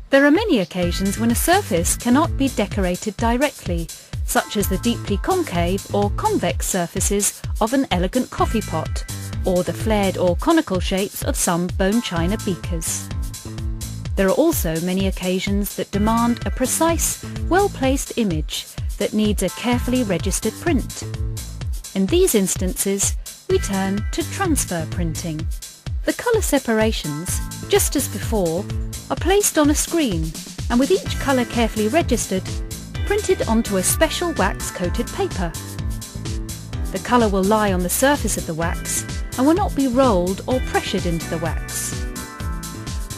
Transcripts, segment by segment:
There are many occasions when a surface cannot be decorated directly, such as the deeply concave or convex surfaces of an elegant coffee pot, or the flared or conical shapes of some bone china beakers. There are also many occasions that demand a precise, well-placed image that needs a carefully registered print. In these instances, we turn to transfer printing. The colour separations, just as before, are placed on a screen and with each colour carefully registered, printed onto a special wax-coated paper. The colour will lie on the surface of the wax and will not be rolled or pressured into the wax.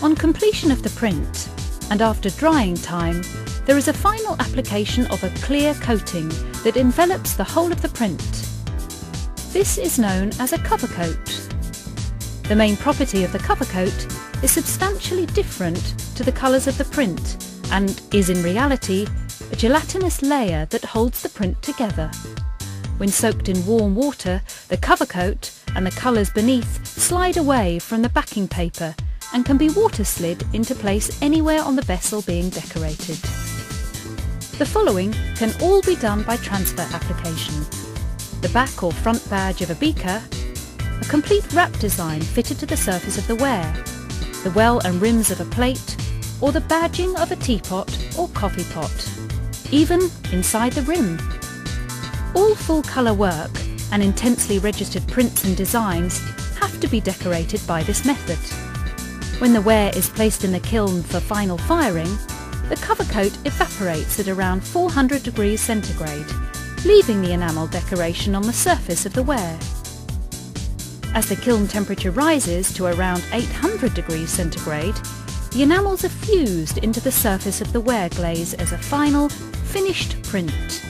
On completion of the print, and after drying time, there is a final application of a clear coating that envelops the whole of the print. This is known as a cover coat. The main property of the cover coat is substantially different to the colours of the print and is in reality a gelatinous layer that holds the print together. When soaked in warm water, the cover coat and the colours beneath slide away from the backing paper and can be water slid into place anywhere on the vessel being decorated. The following can all be done by transfer application: the back or front badge of a beaker, a complete wrap design fitted to the surface of the ware, the well and rims of a plate, or the badging of a teapot or coffee pot, even inside the rim. All full colour work and intensely registered prints and designs have to be decorated by this method. When the ware is placed in the kiln for final firing, the cover coat evaporates at around 400 degrees centigrade, leaving the enamel decoration on the surface of the ware. As the kiln temperature rises to around 800 degrees centigrade, the enamels are fused into the surface of the ware glaze as a final, finished print.